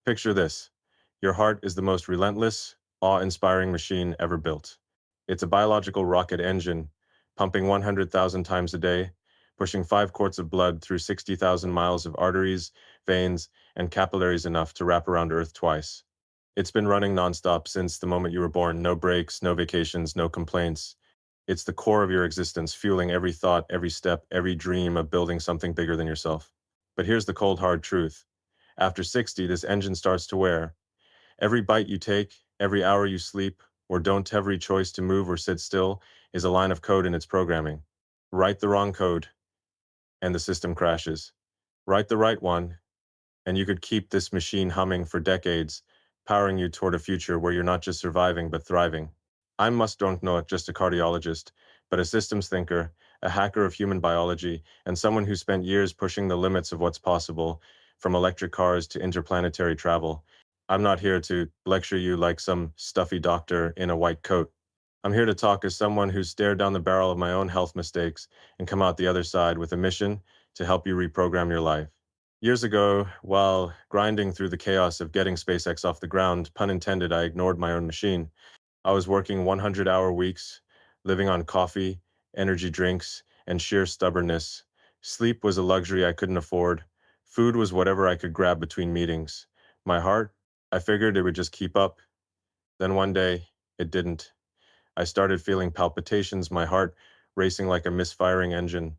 Picture this. Your heart is the most relentless, awe-inspiring machine ever built. It's a biological rocket engine, pumping 100,000 times a day, pushing 5 quarts of blood through 60,000 miles of arteries, veins, and capillaries enough to wrap around Earth twice. It's been running nonstop since the moment you were born. No breaks, no vacations, no complaints. It's the core of your existence, fueling every thought, every step, every dream of building something bigger than yourself. But here's the cold, hard truth. After 60, this engine starts to wear. Every bite you take, every hour you sleep, or don't, every choice to move or sit still is a line of code in its programming. Write the wrong code, and the system crashes. Write the right one, and you could keep this machine humming for decades, powering you toward a future where you're not just surviving, but thriving. I'm Musk Dr, just a cardiologist, but a systems thinker, a hacker of human biology, and someone who spent years pushing the limits of what's possible, from electric cars to interplanetary travel. I'm not here to lecture you like some stuffy doctor in a white coat. I'm here to talk as someone who's stared down the barrel of my own health mistakes and come out the other side with a mission to help you reprogram your life. Years ago, while grinding through the chaos of getting SpaceX off the ground, pun intended, I ignored my own machine. I was working 100-hour weeks, living on coffee, energy drinks, and sheer stubbornness. Sleep was a luxury I couldn't afford. Food was whatever I could grab between meetings. My heart, I figured it would just keep up. Then one day, it didn't. I started feeling palpitations, my heart racing like a misfiring engine.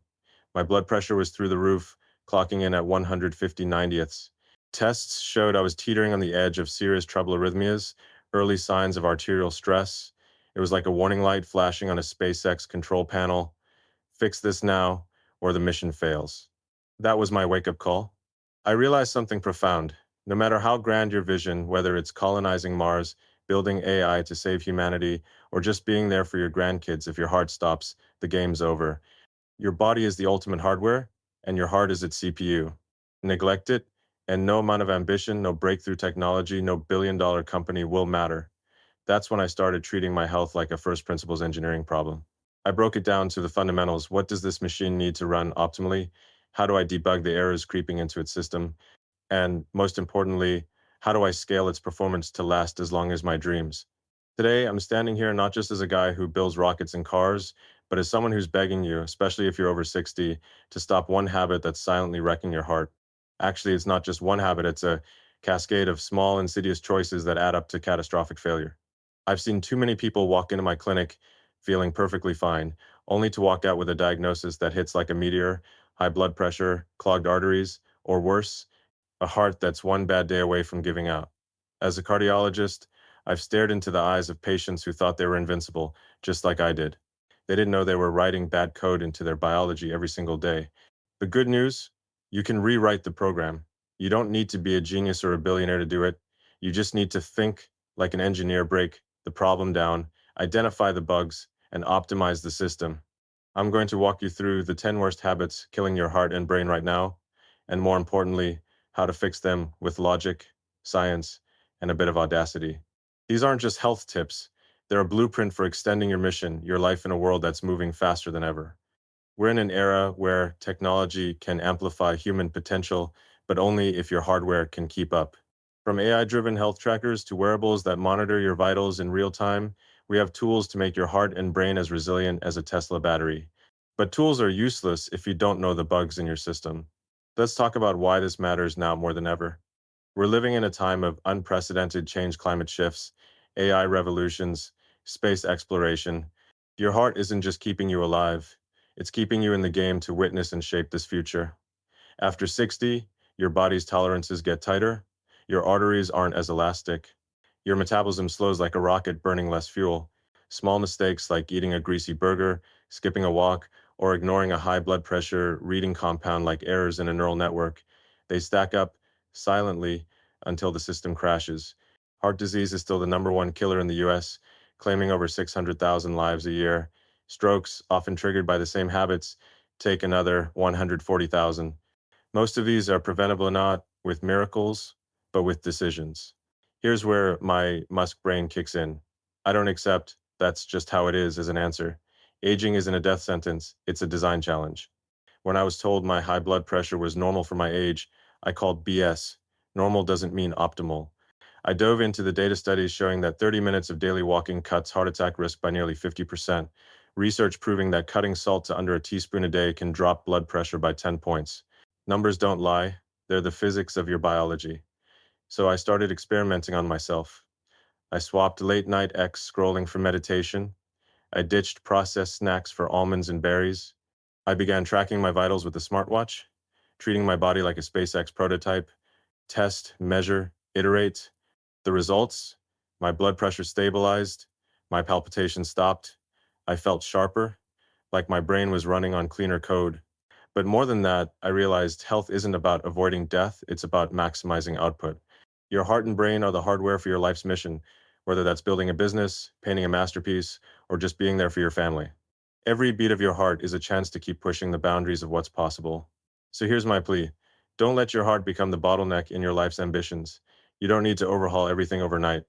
My blood pressure was through the roof, clocking in at 150/90ths. Tests showed I was teetering on the edge of serious trouble arrhythmias, early signs of arterial stress. It was like a warning light flashing on a SpaceX control panel. Fix this now, or the mission fails. That was my wake-up call. I realized something profound. No matter how grand your vision, whether it's colonizing Mars, building AI to save humanity, or just being there for your grandkids, if your heart stops, the game's over. Your body is the ultimate hardware, and your heart is its CPU. Neglect it, and no amount of ambition, no breakthrough technology, no billion-dollar company will matter. That's when I started treating my health like a first principles engineering problem. I broke it down to the fundamentals. What does this machine need to run optimally? How do I debug the errors creeping into its system? And most importantly, how do I scale its performance to last as long as my dreams? Today, I'm standing here not just as a guy who builds rockets and cars, but as someone who's begging you, especially if you're over 60, to stop one habit that's silently wrecking your heart. Actually, it's not just one habit, it's a cascade of small, insidious choices that add up to catastrophic failure. I've seen too many people walk into my clinic feeling perfectly fine, only to walk out with a diagnosis that hits like a meteor: high blood pressure, clogged arteries, or worse, a heart that's one bad day away from giving out. As a cardiologist, I've stared into the eyes of patients who thought they were invincible, just like I did. They didn't know they were writing bad code into their biology every single day. The good news, you can rewrite the program. You don't need to be a genius or a billionaire to do it. You just need to think like an engineer, break the problem down, identify the bugs, and optimize the system. I'm going to walk you through the 10 worst habits killing your heart and brain right now, and more importantly, how to fix them with logic, science, and a bit of audacity. These aren't just health tips. They're a blueprint for extending your mission, your life in a world that's moving faster than ever. We're in an era where technology can amplify human potential, but only if your hardware can keep up. From AI-driven health trackers to wearables that monitor your vitals in real time, we have tools to make your heart and brain as resilient as a Tesla battery. But tools are useless if you don't know the bugs in your system. Let's talk about why this matters now more than ever. We're living in a time of unprecedented change, climate shifts, AI revolutions, space exploration. Your heart isn't just keeping you alive, it's keeping you in the game to witness and shape this future. After 60, your body's tolerances get tighter, your arteries aren't as elastic, your metabolism slows like a rocket burning less fuel. Small mistakes like eating a greasy burger, skipping a walk, or ignoring a high blood pressure reading compound like errors in a neural network, they stack up silently until the system crashes. Heart disease is still the #1 killer in the US, claiming over 600,000 lives a year. Strokes, often triggered by the same habits, take another 140,000. Most of these are preventable not with miracles, but with decisions. Here's where my Musk brain kicks in. I don't accept "that's just how it is" as an answer. Aging isn't a death sentence, it's a design challenge. When I was told my high blood pressure was normal for my age, I called BS. Normal doesn't mean optimal. I dove into the data studies showing that 30 minutes of daily walking cuts heart attack risk by nearly 50%. Research proving that cutting salt to under a teaspoon a day can drop blood pressure by 10 points. Numbers don't lie, they're the physics of your biology. So I started experimenting on myself. I swapped late night X scrolling for meditation. I ditched processed snacks for almonds and berries. I began tracking my vitals with a smartwatch, treating my body like a SpaceX prototype. Test, measure, iterate. The results? My blood pressure stabilized, my palpitations stopped, I felt sharper, like my brain was running on cleaner code. But more than that, I realized health isn't about avoiding death, it's about maximizing output. Your heart and brain are the hardware for your life's mission, whether that's building a business, painting a masterpiece, or just being there for your family. Every beat of your heart is a chance to keep pushing the boundaries of what's possible. So here's my plea. Don't let your heart become the bottleneck in your life's ambitions. You don't need to overhaul everything overnight.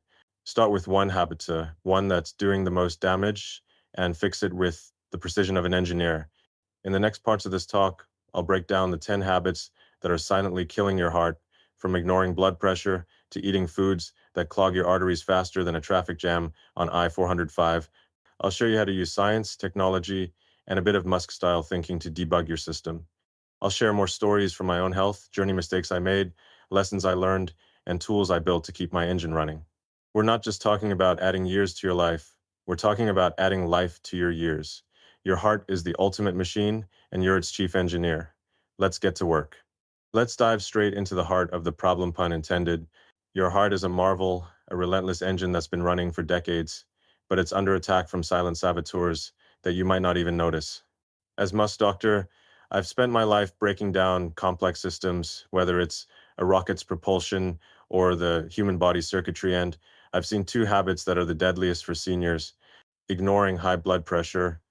Start with one habit, one that's doing the most damage, and fix it with the precision of an engineer. In the next parts of this talk, I'll break down the 10 habits that are silently killing your heart, from ignoring blood pressure to eating foods that clog your arteries faster than a traffic jam on I-405. I'll show you how to use science, technology, and a bit of Musk-style thinking to debug your system. I'll share more stories from my own health, journey mistakes I made, lessons I learned, and tools I built to keep my engine running. We're not just talking about adding years to your life, we're talking about adding life to your years. Your heart is the ultimate machine, and you're its chief engineer. Let's get to work. Let's dive straight into the heart of the problem, pun intended. Your heart is a marvel, a relentless engine that's been running for decades, but it's under attack from silent saboteurs that you might not even notice. As Musk Doctor, I've spent my life breaking down complex systems, whether it's a rocket's propulsion or the human body circuitry, and I've seen two habits that are the deadliest for seniors: ignoring high blood pressure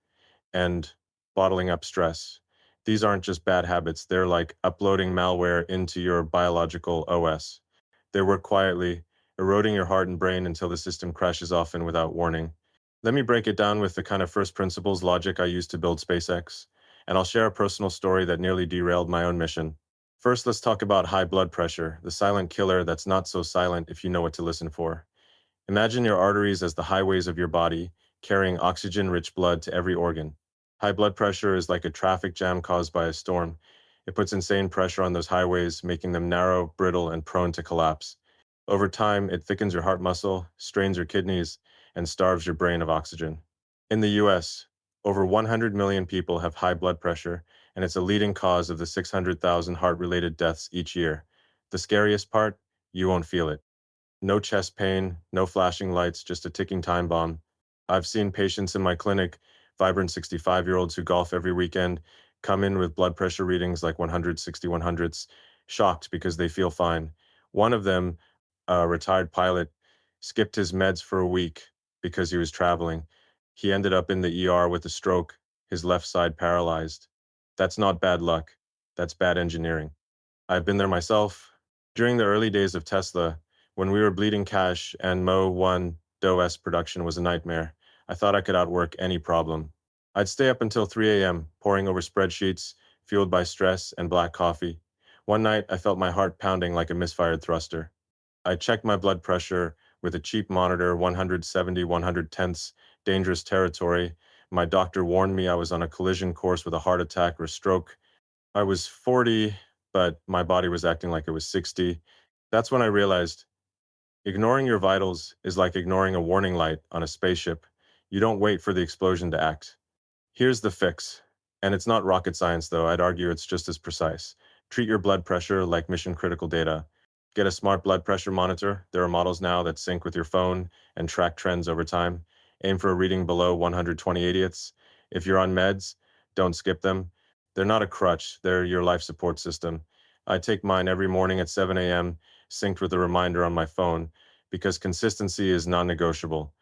and bottling up stress. These aren't just bad habits, they're like uploading malware into your biological OS. They work quietly, eroding your heart and brain until the system crashes often without warning. Let me break it down with the kind of first principles logic I used to build SpaceX, and I'll share a personal story that nearly derailed my own mission. First, let's talk about high blood pressure, the silent killer that's not so silent if you know what to listen for. Imagine your arteries as the highways of your body, carrying oxygen-rich blood to every organ. High blood pressure is like a traffic jam caused by a storm. It puts insane pressure on those highways, making them narrow, brittle, and prone to collapse. Over time, it thickens your heart muscle, strains your kidneys, and starves your brain of oxygen. In the US, over 100 million people have high blood pressure, and it's a leading cause of the 600,000 heart-related deaths each year. The scariest part? You won't feel it. No chest pain, no flashing lights, just a ticking time bomb. I've seen patients in my clinic, vibrant 65-year-olds who golf every weekend, come in with blood pressure readings like 160 100s, shocked because they feel fine. One of them, a retired pilot, skipped his meds for a week because he was traveling. He ended up in the ER with a stroke, his left side paralyzed. That's not bad luck. That's bad engineering. I've been there myself. During the early days of Tesla, when we were bleeding cash and Mo 1 DOS production was a nightmare, I thought I could outwork any problem. I'd stay up until 3 a.m., poring over spreadsheets, fueled by stress and black coffee. One night, I felt my heart pounding like a misfired thruster. I checked my blood pressure with a cheap monitor, 170 110ths, dangerous territory. My doctor warned me I was on a collision course with a heart attack or stroke. I was 40, but my body was acting like it was 60. That's when I realized ignoring your vitals is like ignoring a warning light on a spaceship. You don't wait for the explosion to act. Here's the fix. And it's not rocket science, though. I'd argue it's just as precise. Treat your blood pressure like mission-critical data. Get a smart blood pressure monitor. There are models now that sync with your phone and track trends over time. Aim for a reading below 120/80ths. If you're on meds, don't skip them. They're not a crutch. They're your life support system. I take mine every morning at 7 a.m., synced with a reminder on my phone, because consistency is non-negotiable.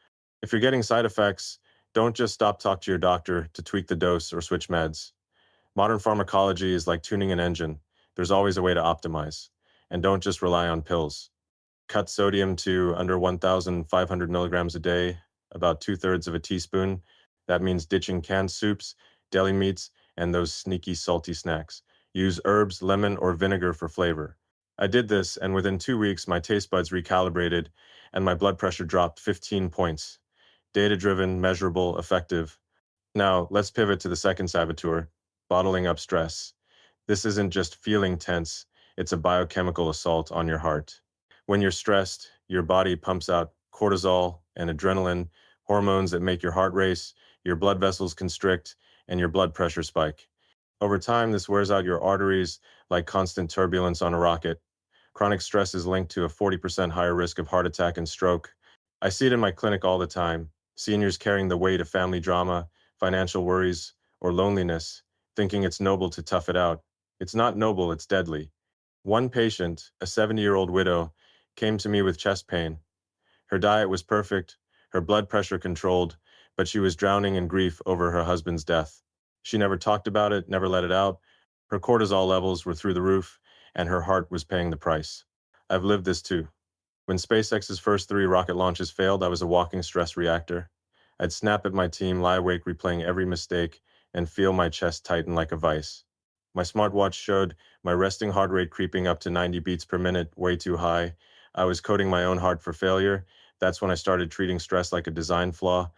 If you're getting side effects, don't just talk to your doctor to tweak the dose or switch meds. Modern pharmacology is like tuning an engine. There's always a way to optimize. And don't just rely on pills. Cut sodium to under 1,500 milligrams a day, about 2/3 of a teaspoon. That means ditching canned soups, deli meats, and those sneaky salty snacks. Use herbs, lemon, or vinegar for flavor. I did this, and within 2 weeks, my taste buds recalibrated and my blood pressure dropped 15 points. Data-driven, measurable, effective. Now, let's pivot to the second saboteur, bottling up stress. This isn't just feeling tense, it's a biochemical assault on your heart. When you're stressed, your body pumps out cortisol and adrenaline, hormones that make your heart race, your blood vessels constrict, and your blood pressure spike. Over time, this wears out your arteries like constant turbulence on a rocket. Chronic stress is linked to a 40% higher risk of heart attack and stroke. I see it in my clinic all the time. Seniors carrying the weight of family drama, financial worries, or loneliness, thinking it's noble to tough it out. It's not noble, it's deadly. One patient, a 70-year-old widow, came to me with chest pain. Her diet was perfect, her blood pressure controlled, but she was drowning in grief over her husband's death. She never talked about it, never let it out. Her cortisol levels were through the roof, and her heart was paying the price. I've lived this too. When SpaceX's first 3 rocket launches failed, I was a walking stress reactor. I'd snap at my team, lie awake replaying every mistake, and feel my chest tighten like a vice. My smartwatch showed my resting heart rate creeping up to 90 beats per minute, way too high. I was coding my own heart for failure. That's when I started treating stress like a design flaw.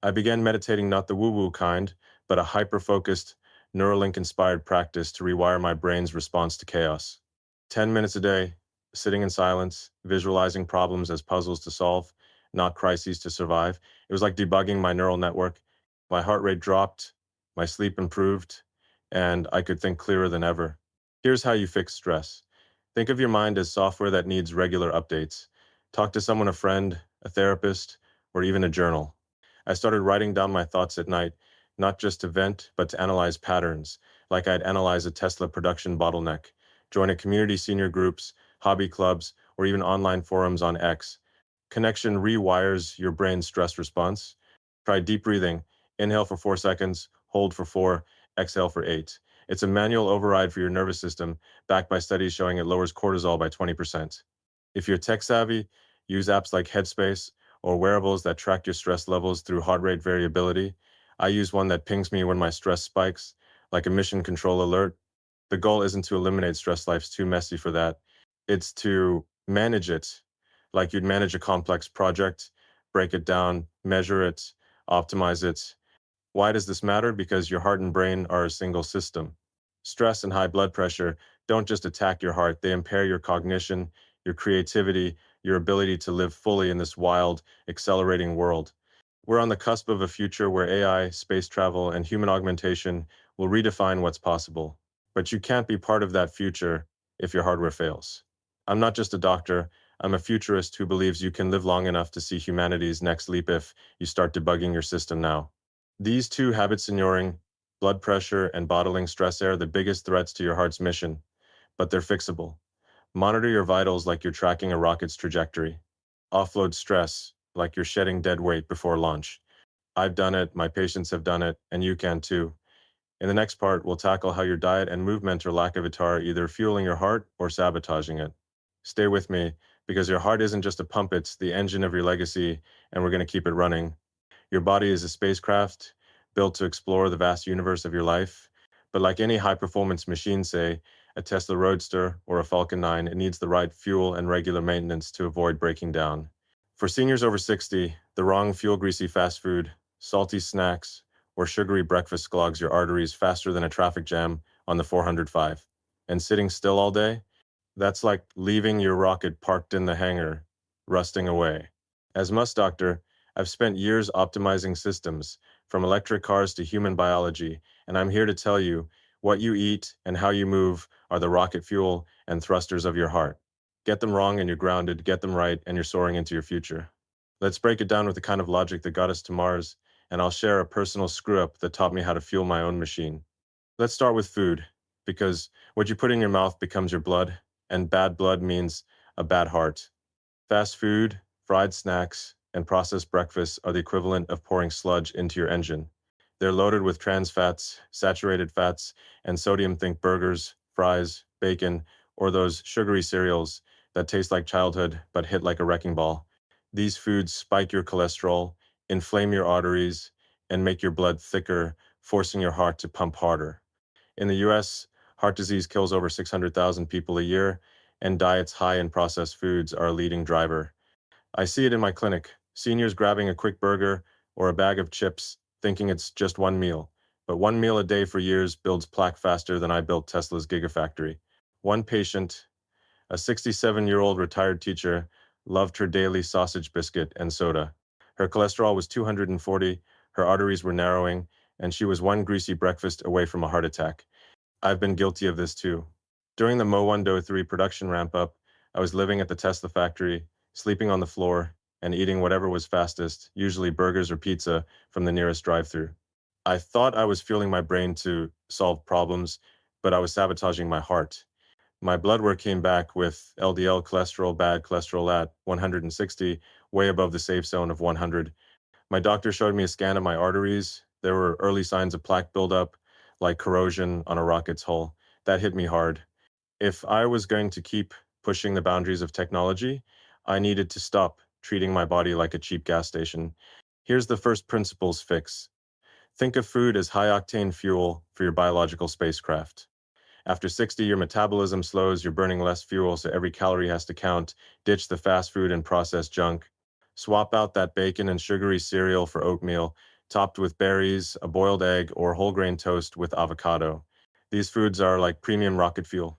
I began meditating not the woo-woo kind, but a hyper-focused, Neuralink-inspired practice to rewire my brain's response to chaos. 10 minutes a day, sitting in silence, visualizing problems as puzzles to solve, not crises to survive. It was like debugging my neural network. My heart rate dropped, my sleep improved, and I could think clearer than ever. Here's how you fix stress. Think of your mind as software that needs regular updates. Talk to someone, a friend, a therapist, or even a journal. I started writing down my thoughts at night, not just to vent, but to analyze patterns, like I'd analyze a Tesla production bottleneck. Join a community, senior groups, hobby clubs, or even online forums on X. Connection rewires your brain's stress response. Try deep breathing. Inhale for 4 seconds, hold for 4, exhale for 8. It's a manual override for your nervous system, backed by studies showing it lowers cortisol by 20%. If you're tech savvy, use apps like Headspace or wearables that track your stress levels through heart rate variability. I use one that pings me when my stress spikes, like a mission control alert. The goal isn't to eliminate stress, life's too messy for that. It's to manage it like you'd manage a complex project, break it down, measure it, optimize it. Why does this matter? Because your heart and brain are a single system. Stress and high blood pressure don't just attack your heart, they impair your cognition, your creativity, your ability to live fully in this wild, accelerating world. We're on the cusp of a future where AI, space travel, and human augmentation will redefine what's possible. But you can't be part of that future if your hardware fails. I'm not just a doctor, I'm a futurist who believes you can live long enough to see humanity's next leap if you start debugging your system now. These two habits, ignoring blood pressure and bottling stress, are the biggest threats to your heart's mission, but they're fixable. Monitor your vitals like you're tracking a rocket's trajectory. Offload stress like you're shedding dead weight before launch. I've done it, my patients have done it, and you can too. In the next part, we'll tackle how your diet and movement or lack of it are either fueling your heart or sabotaging it. Stay with me, because your heart isn't just a pump, it's the engine of your legacy, and we're going to keep it running. Your body is a spacecraft built to explore the vast universe of your life. But like any high-performance machine, say, a Tesla Roadster or a Falcon 9, it needs the right fuel and regular maintenance to avoid breaking down. For seniors over 60, the wrong fuel, greasy fast food, salty snacks, or sugary breakfast clogs your arteries faster than a traffic jam on the 405. And sitting still all day? That's like leaving your rocket parked in the hangar, rusting away. As Musk Doctor, I've spent years optimizing systems, from electric cars to human biology, and I'm here to tell you what you eat and how you move are the rocket fuel and thrusters of your heart. Get them wrong and you're grounded, get them right and you're soaring into your future. Let's break it down with the kind of logic that got us to Mars, and I'll share a personal screw-up that taught me how to fuel my own machine. Let's start with food, because what you put in your mouth becomes your blood, and bad blood means a bad heart. Fast food, fried snacks, and processed breakfasts are the equivalent of pouring sludge into your engine. They're loaded with trans fats, saturated fats, and sodium. Think burgers, fries, bacon, or those sugary cereals that taste like childhood but hit like a wrecking ball. These foods spike your cholesterol, inflame your arteries, and make your blood thicker, forcing your heart to pump harder. In the US, heart disease kills over 600,000 people a year, and diets high in processed foods are a leading driver. I see it in my clinic, seniors grabbing a quick burger or a bag of chips, thinking it's just one meal. But one meal a day for years builds plaque faster than I built Tesla's Gigafactory. One patient, a 67-year-old retired teacher, loved her daily sausage biscuit and soda. Her cholesterol was 240, her arteries were narrowing, and she was one greasy breakfast away from a heart attack. I've been guilty of this too. During the Mo 103 production ramp-up, I was living at the Tesla factory, sleeping on the floor, and eating whatever was fastest, usually burgers or pizza, from the nearest drive-thru. I thought I was fueling my brain to solve problems, but I was sabotaging my heart. My blood work came back with LDL cholesterol, bad cholesterol at 160, way above the safe zone of 100. My doctor showed me a scan of my arteries. There were early signs of plaque buildup, like corrosion on a rocket's hull. That hit me hard. If I was going to keep pushing the boundaries of technology, I needed to stop treating my body like a cheap gas station. Here's the first principles fix. Think of food as high-octane fuel for your biological spacecraft. After 60, your metabolism slows, you're burning less fuel, so every calorie has to count. Ditch the fast food and processed junk. Swap out that bacon and sugary cereal for oatmeal, topped with berries, a boiled egg, or whole grain toast with avocado. These foods are like premium rocket fuel.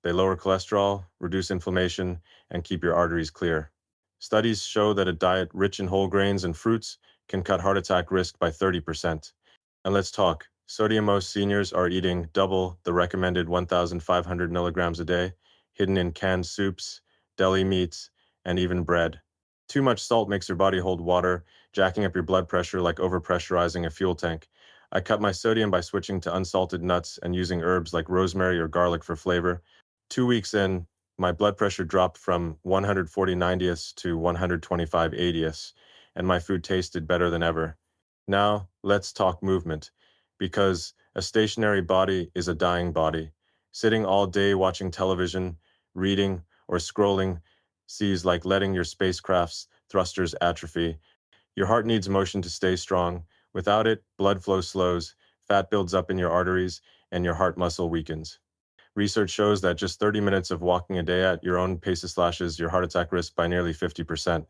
They lower cholesterol, reduce inflammation, and keep your arteries clear. Studies show that a diet rich in whole grains and fruits can cut heart attack risk by 30%. And let's talk. Sodium. Most seniors are eating double the recommended 1,500 milligrams a day, hidden in canned soups, deli meats, and even bread. Too much salt makes your body hold water, jacking up your blood pressure like overpressurizing a fuel tank. I cut my sodium by switching to unsalted nuts and using herbs like rosemary or garlic for flavor. 2 weeks in, my blood pressure dropped from 140/90ths to 125/80ths, and my food tasted better than ever. Now, let's talk movement, because a stationary body is a dying body. Sitting all day watching television, reading, or scrolling sees like letting your spacecraft's thrusters atrophy. Your heart needs motion to stay strong. Without it, blood flow slows, fat builds up in your arteries, and your heart muscle weakens. Research shows that just 30 minutes of walking a day at your own pace slashes your heart attack risk by nearly 50%.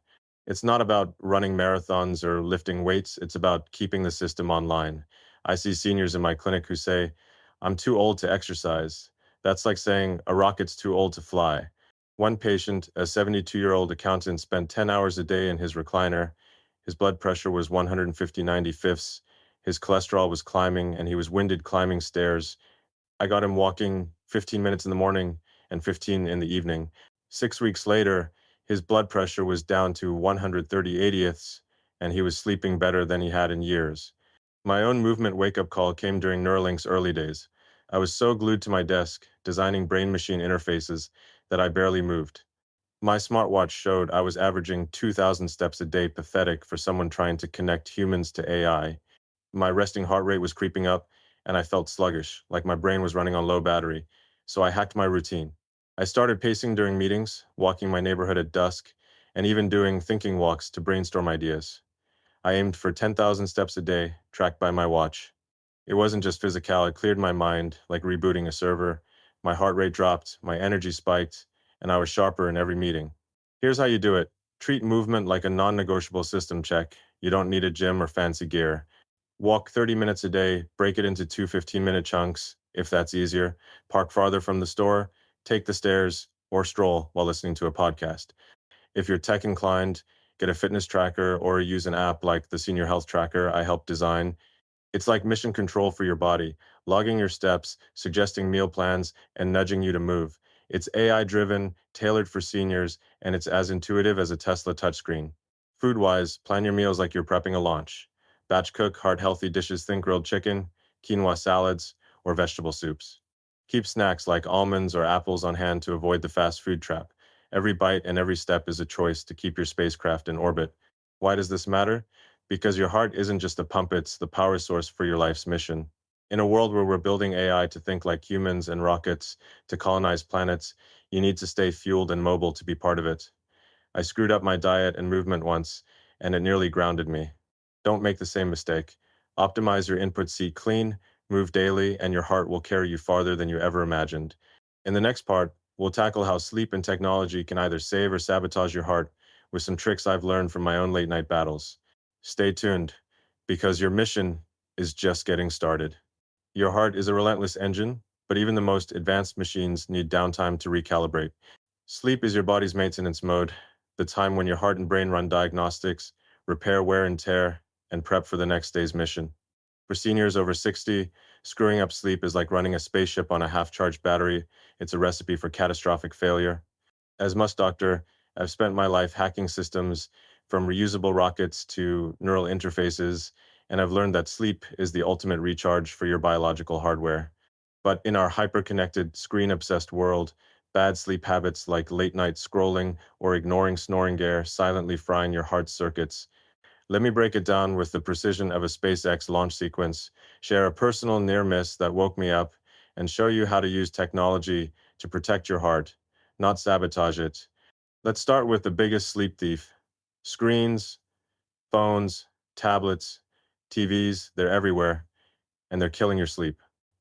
It's not about running marathons or lifting weights, it's about keeping the system online. I see seniors in my clinic who say, "I'm too old to exercise." That's like saying a rocket's too old to fly. One patient, a 72-year-old accountant, spent 10 hours a day in his recliner. His blood pressure was 150/95ths. His cholesterol was climbing, and he was winded climbing stairs. I got him walking 15 minutes in the morning and 15 in the evening. 6 weeks later, his blood pressure was down to 130/80ths, and he was sleeping better than he had in years. My own movement wake-up call came during Neuralink's early days. I was so glued to my desk, designing brain-machine interfaces, that I barely moved. My smartwatch showed I was averaging 2,000 steps a day, pathetic for someone trying to connect humans to AI. My resting heart rate was creeping up, and I felt sluggish, like my brain was running on low battery. So I hacked my routine. I started pacing during meetings, walking my neighborhood at dusk, and even doing thinking walks to brainstorm ideas. I aimed for 10,000 steps a day, tracked by my watch. It wasn't just physical, it cleared my mind, like rebooting a server. My heart rate dropped, my energy spiked, and I was sharper in every meeting. Here's how you do it. Treat movement like a non-negotiable system check. You don't need a gym or fancy gear. Walk 30 minutes a day, break it into two 15-minute chunks, if that's easier. Park farther from the store, take the stairs, or stroll while listening to a podcast. If you're tech inclined, get a fitness tracker or use an app like the Senior Health Tracker I helped design. It's like mission control for your body, logging your steps, suggesting meal plans, and nudging you to move. It's AI-driven, tailored for seniors, and it's as intuitive as a Tesla touchscreen. Food-wise, plan your meals like you're prepping a launch. Batch cook heart-healthy dishes, think grilled chicken, quinoa salads, or vegetable soups. Keep snacks like almonds or apples on hand to avoid the fast food trap. Every bite and every step is a choice to keep your spacecraft in orbit. Why does this matter? Because your heart isn't just a pump, it's the power source for your life's mission. In a world where we're building AI to think like humans and rockets to colonize planets, you need to stay fueled and mobile to be part of it. I screwed up my diet and movement once, and it nearly grounded me. Don't make the same mistake. Optimize your input, seat clean, move daily, and your heart will carry you farther than you ever imagined. In the next part, We'll tackle how sleep and technology can either save or sabotage your heart with some tricks I've learned from my own late night battles. Stay tuned, because your mission is just getting started. Your heart is a relentless engine, but even the most advanced machines need downtime to recalibrate. Sleep is your body's maintenance mode, the time when your heart and brain run diagnostics, repair wear and tear, and prep for the next day's mission. For seniors over 60, screwing up sleep is like running a spaceship on a half-charged battery. It's a recipe for catastrophic failure. As Musk Doctor, I've spent my life hacking systems from reusable rockets to neural interfaces, and I've learned that sleep is the ultimate recharge for your biological hardware. But in our hyper-connected, screen-obsessed world, bad sleep habits like late-night scrolling or ignoring snoring gear silently frying your heart's circuits. Let me break it down with the precision of a SpaceX launch sequence, share a personal near miss that woke me up, and show you how to use technology to protect your heart, not sabotage it. Let's start with the biggest sleep thief: screens, phones, tablets, TVs. They're everywhere, and they're killing your sleep.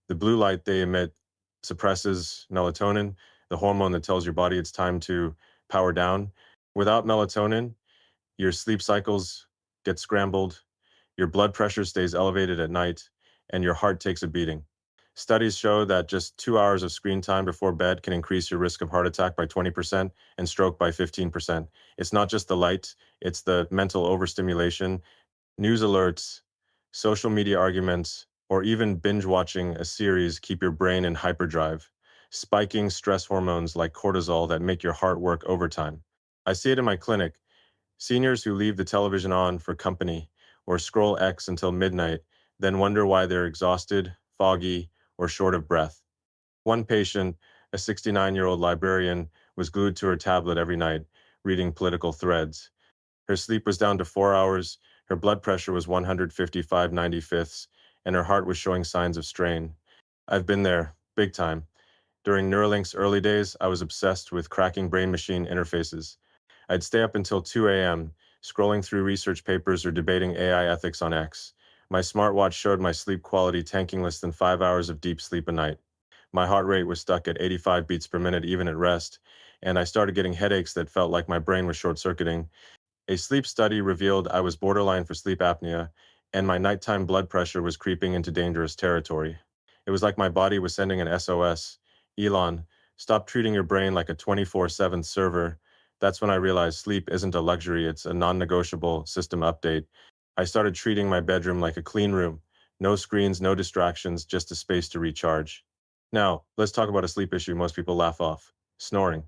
The blue light they emit suppresses melatonin, the hormone that tells your body it's time to power down. Without melatonin, your sleep cycles get scrambled, your blood pressure stays elevated at night, and your heart takes a beating. Studies show that just 2 hours of screen time before bed can increase your risk of heart attack by 20% and stroke by 15%. It's not just the light, it's the mental overstimulation, news alerts, social media arguments, or even binge watching a series keep your brain in hyperdrive, spiking stress hormones like cortisol that make your heart work overtime. I see it in my clinic. Seniors who leave the television on for company or scroll X until midnight, then wonder why they're exhausted, foggy, or short of breath. One patient, a 69-year-old librarian, was glued to her tablet every night, reading political threads. Her sleep was down to 4 hours, her blood pressure was 155/95, and her heart was showing signs of strain. I've been there, big time. During Neuralink's early days, I was obsessed with cracking brain-machine interfaces. I'd stay up until 2 a.m., scrolling through research papers or debating AI ethics on X. My smartwatch showed my sleep quality tanking less than 5 hours of deep sleep a night. My heart rate was stuck at 85 beats per minute even at rest, and I started getting headaches that felt like my brain was short-circuiting. A sleep study revealed I was borderline for sleep apnea, and my nighttime blood pressure was creeping into dangerous territory. It was like my body was sending an SOS. Elon, stop treating your brain like a 24/7 server. That's when I realized sleep isn't a luxury, it's a non-negotiable system update. I started treating my bedroom like a clean room. No screens, no distractions, just a space to recharge. Now, let's talk about a sleep issue most people laugh off: snoring.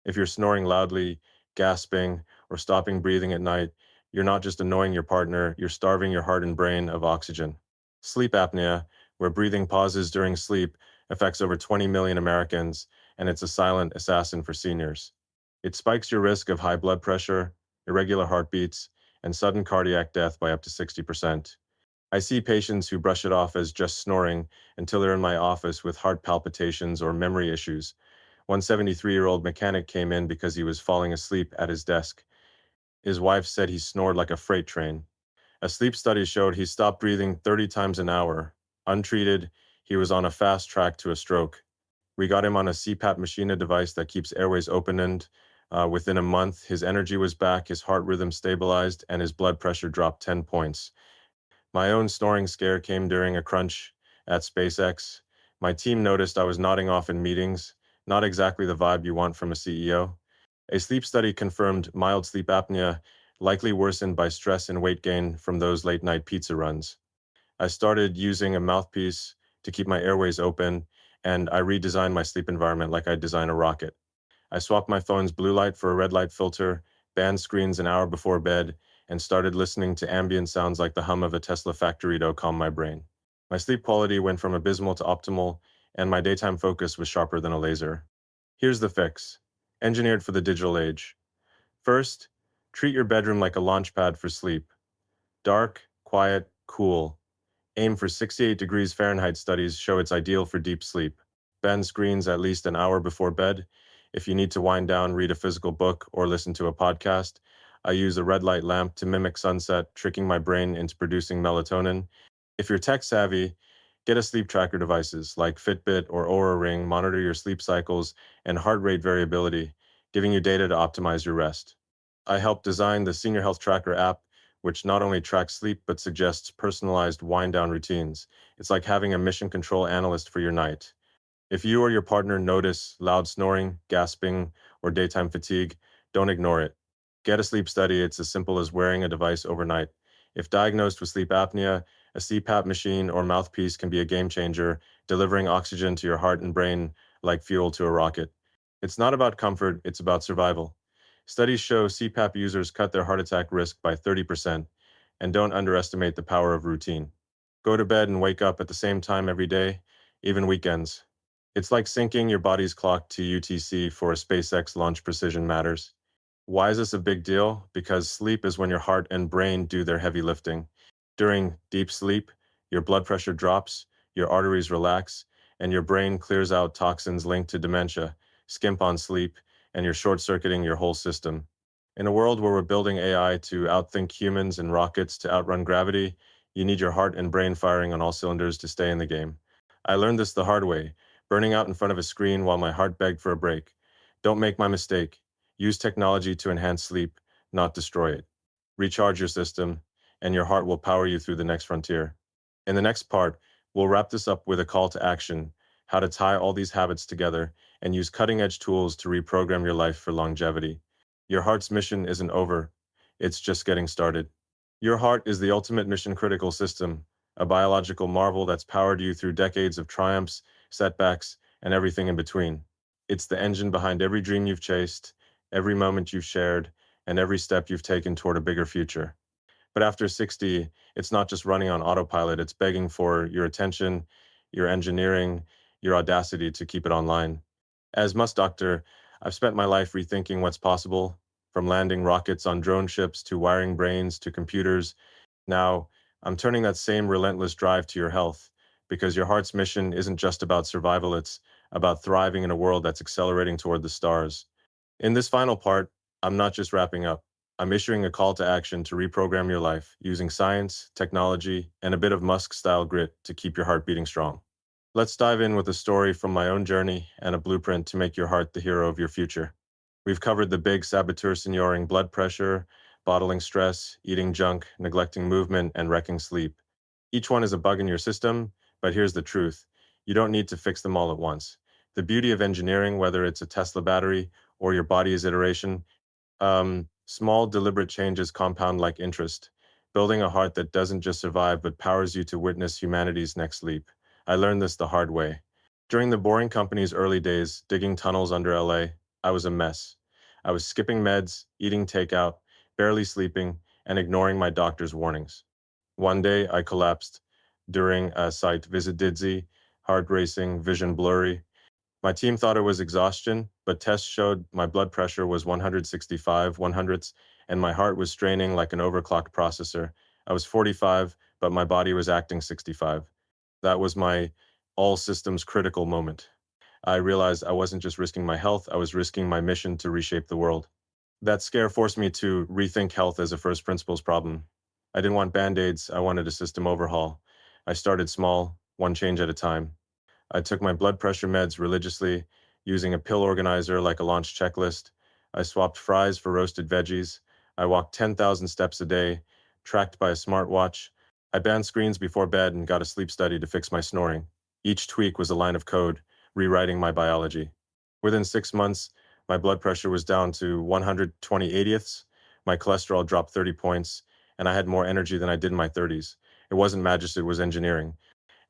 If you're snoring loudly, gasping, or stopping breathing at night, you're not just annoying your partner, you're starving your heart and brain of oxygen. Sleep apnea, where breathing pauses during sleep, affects over 20 million Americans, and it's a silent assassin for seniors. It spikes your risk of high blood pressure, irregular heartbeats, and sudden cardiac death by up to 60%. I see patients who brush it off as just snoring until they're in my office with heart palpitations or memory issues. One 73-year-old mechanic came in because he was falling asleep at his desk. His wife said he snored like a freight train. A sleep study showed he stopped breathing 30 times an hour. Untreated, he was on a fast track to a stroke. We got him on a CPAP machine, a device that keeps airways open, and within a month, his energy was back, his heart rhythm stabilized, and his blood pressure dropped 10 points. My own snoring scare came during a crunch at SpaceX. My team noticed I was nodding off in meetings, not exactly the vibe you want from a CEO. A sleep study confirmed mild sleep apnea, likely worsened by stress and weight gain from those late-night pizza runs. I started using a mouthpiece to keep my airways open, and I redesigned my sleep environment like I'd design a rocket. I swapped my phone's blue light for a red light filter, banned screens an hour before bed, and started listening to ambient sounds like the hum of a Tesla factory to calm my brain. My sleep quality went from abysmal to optimal, and my daytime focus was sharper than a laser. Here's the fix, engineered for the digital age. First, treat your bedroom like a launch pad for sleep. Dark, quiet, cool. Aim for 68 degrees Fahrenheit. Studies show it's ideal for deep sleep. Ban screens at least an hour before bed. If you need to wind down, read a physical book, or listen to a podcast, I use a red light lamp to mimic sunset, tricking my brain into producing melatonin. If you're tech savvy, Get a sleep tracker devices like Fitbit or Oura Ring monitor your sleep cycles and heart rate variability, giving you data to optimize your rest. I helped design the Senior Health Tracker app, which not only tracks sleep but suggests personalized wind down routines. It's like having a mission control analyst for your night. If you or your partner notice loud snoring, gasping, or daytime fatigue, don't ignore it. Get a sleep study. It's as simple as wearing a device overnight. If diagnosed with sleep apnea, a CPAP machine or mouthpiece can be a game changer, delivering oxygen to your heart and brain like fuel to a rocket. It's not about comfort, it's about survival. Studies show CPAP users cut their heart attack risk by 30%, and don't underestimate the power of routine. Go to bed and wake up at the same time every day, even weekends. It's like syncing your body's clock to UTC for a SpaceX launch precision matters. Why is this a big deal? Because sleep is when your heart and brain do their heavy lifting. During deep sleep, your blood pressure drops, your arteries relax, and your brain clears out toxins linked to dementia. Skimp on sleep, and you're short-circuiting your whole system. In a world where we're building AI to outthink humans and rockets to outrun gravity, you need your heart and brain firing on all cylinders to stay in the game. I learned this the hard way, burning out in front of a screen while my heart begged for a break. Don't make my mistake. Use technology to enhance sleep, not destroy it. Recharge your system, and your heart will power you through the next frontier. In the next part, we'll wrap this up with a call to action, how to tie all these habits together and use cutting-edge tools to reprogram your life for longevity. Your heart's mission isn't over, it's just getting started. Your heart is the ultimate mission-critical system, a biological marvel that's powered you through decades of triumphs, setbacks, and everything in between. It's the engine behind every dream you've chased, every moment you've shared, and every step you've taken toward a bigger future. But after 60, it's not just running on autopilot, it's begging for your attention, your engineering, your audacity to keep it online. As Musk Doctor, I've spent my life rethinking what's possible, from landing rockets on drone ships to wiring brains to computers. Now, I'm turning that same relentless drive to your health, because your heart's mission isn't just about survival, it's about thriving in a world that's accelerating toward the stars. In this final part, I'm not just wrapping up. I'm issuing a call to action to reprogram your life using science, technology, and a bit of Musk-style grit to keep your heart beating strong. Let's dive in with a story from my own journey and a blueprint to make your heart the hero of your future. We've covered the big saboteur signoring blood pressure, bottling stress, eating junk, neglecting movement, and wrecking sleep. Each one is a bug in your system, but here's the truth. You don't need to fix them all at once. The beauty of engineering, whether it's a Tesla battery or your body's iteration, small, deliberate changes compound like interest, building a heart that doesn't just survive but powers you to witness humanity's next leap. I learned this the hard way. During the Boring Company's early days, digging tunnels under LA, I was a mess. I was skipping meds, eating takeout, barely sleeping, and ignoring my doctor's warnings. One day, I collapsed during a site visit dizzy, heart racing, vision blurry. My team thought it was exhaustion, but tests showed my blood pressure was 165 100ths, and my heart was straining like an overclocked processor. I was 45, but my body was acting 65. That was my all systems critical moment. I realized I wasn't just risking my health, I was risking my mission to reshape the world. That scare forced me to rethink health as a first principles problem. I didn't want band-aids, I wanted a system overhaul. I started small, one change at a time. I took my blood pressure meds religiously, using a pill organizer like a launch checklist. I swapped fries for roasted veggies. I walked 10,000 steps a day, tracked by a smartwatch. I banned screens before bed and got a sleep study to fix my snoring. Each tweak was a line of code, rewriting my biology. Within 6 months, my blood pressure was down to 120/80ths. My cholesterol dropped 30 points, and I had more energy than I did in my 30s. It wasn't magic, it was engineering.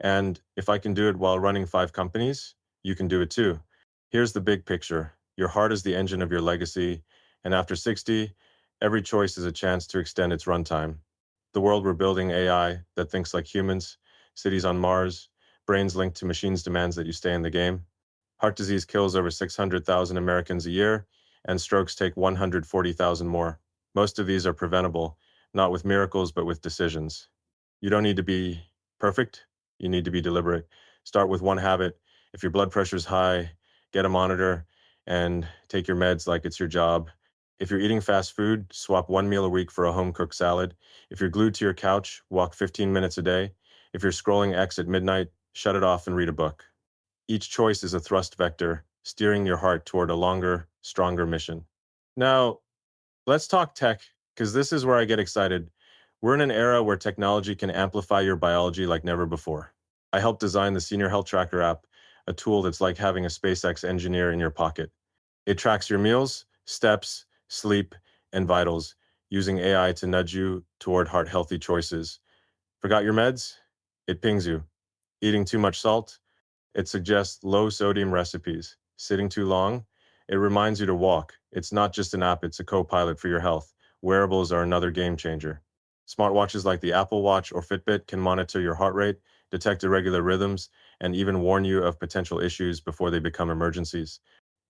And if I can do it while running 5 companies, you can do it too. Here's the big picture. Your heart is the engine of your legacy, and after 60, every choice is a chance to extend its runtime. The world we're building AI that thinks like humans, cities on Mars, brains linked to machines demands that you stay in the game. Heart disease kills over 600,000 Americans a year, and strokes take 140,000 more. Most of these are preventable, not with miracles, but with decisions. You don't need to be perfect. You need to be deliberate. Start with one habit. If your blood pressure is high, get a monitor and take your meds like it's your job. If you're eating fast food, swap one meal a week for a home-cooked salad. If you're glued to your couch, walk 15 minutes a day. If you're scrolling X at midnight, shut it off and read a book. Each choice is a thrust vector, steering your heart toward a longer, stronger mission. Now, let's talk tech, because this is where I get excited. We're in an era where technology can amplify your biology like never before. I helped design the Senior Health Tracker app, a tool that's like having a SpaceX engineer in your pocket. It tracks your meals, steps, sleep, and vitals, using AI to nudge you toward heart healthy choices. Forgot your meds? It pings you. Eating too much salt? It suggests low sodium recipes. Sitting too long? It reminds you to walk. It's not just an app, it's a co-pilot for your health. Wearables are another game changer. Smartwatches like the Apple Watch or Fitbit can monitor your heart rate, detect irregular rhythms, and even warn you of potential issues before they become emergencies.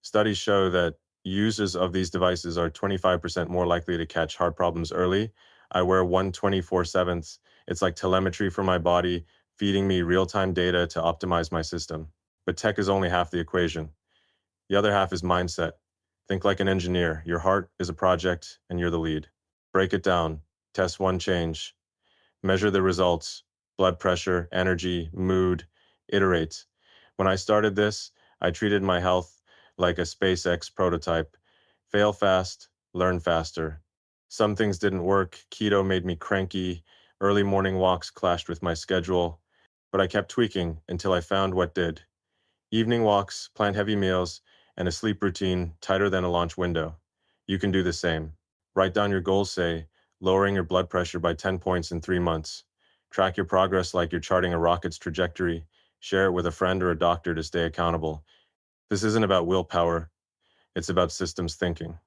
Studies show that users of these devices are 25% more likely to catch heart problems early. I wear one 24/7. It's like telemetry for my body, feeding me real-time data to optimize my system. But tech is only half the equation. The other half is mindset. Think like an engineer. Your heart is a project and you're the lead. Break it down. Test one change. Measure the results, blood pressure, energy, mood, iterate. When I started this, I treated my health like a SpaceX prototype. Fail fast, learn faster. Some things didn't work. Keto made me cranky. Early morning walks clashed with my schedule. But I kept tweaking until I found what did. Evening walks, plant-heavy meals, and a sleep routine tighter than a launch window. You can do the same. Write down your goals, say, lowering your blood pressure by 10 points in 3 months. Track your progress like you're charting a rocket's trajectory. Share it with a friend or a doctor to stay accountable. This isn't about willpower, it's about systems thinking.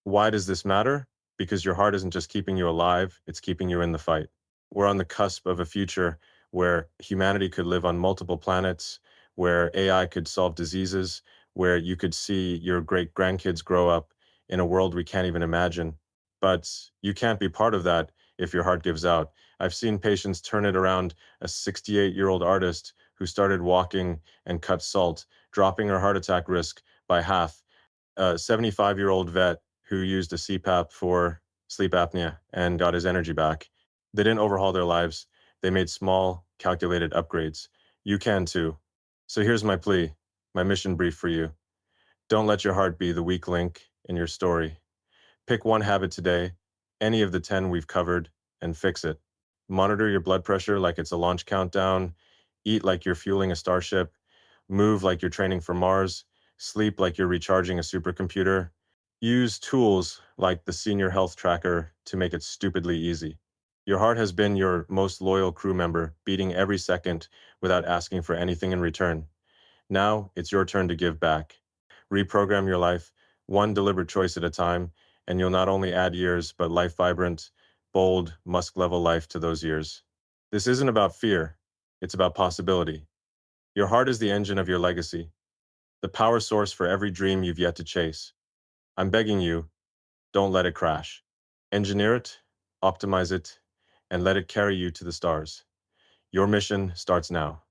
Why does this matter? Because your heart isn't just keeping you alive, it's keeping you in the fight. We're on the cusp of a future where humanity could live on multiple planets, where AI could solve diseases, where you could see your great grandkids grow up in a world we can't even imagine. But you can't be part of that if your heart gives out. I've seen patients turn it around. A 68-year-old artist who started walking and cut salt, dropping her heart attack risk by half. A 75-year-old vet who used a CPAP for sleep apnea and got his energy back. They didn't overhaul their lives. They made small, calculated upgrades. You can too. So here's my plea, my mission brief for you. Don't let your heart be the weak link in your story. Pick one habit today, any of the 10 we've covered, and fix it. Monitor your blood pressure like it's a launch countdown. Eat like you're fueling a starship. Move like you're training for Mars. Sleep like you're recharging a supercomputer. Use tools like the Senior Health Tracker to make it stupidly easy. Your heart has been your most loyal crew member, beating every second without asking for anything in return. Now it's your turn to give back. Reprogram your life, one deliberate choice at a time, and you'll not only add years, but life vibrant, bold, Musk-level life to those years. This isn't about fear, it's about possibility. Your heart is the engine of your legacy, the power source for every dream you've yet to chase. I'm begging you, don't let it crash. Engineer it, optimize it, and let it carry you to the stars. Your mission starts now.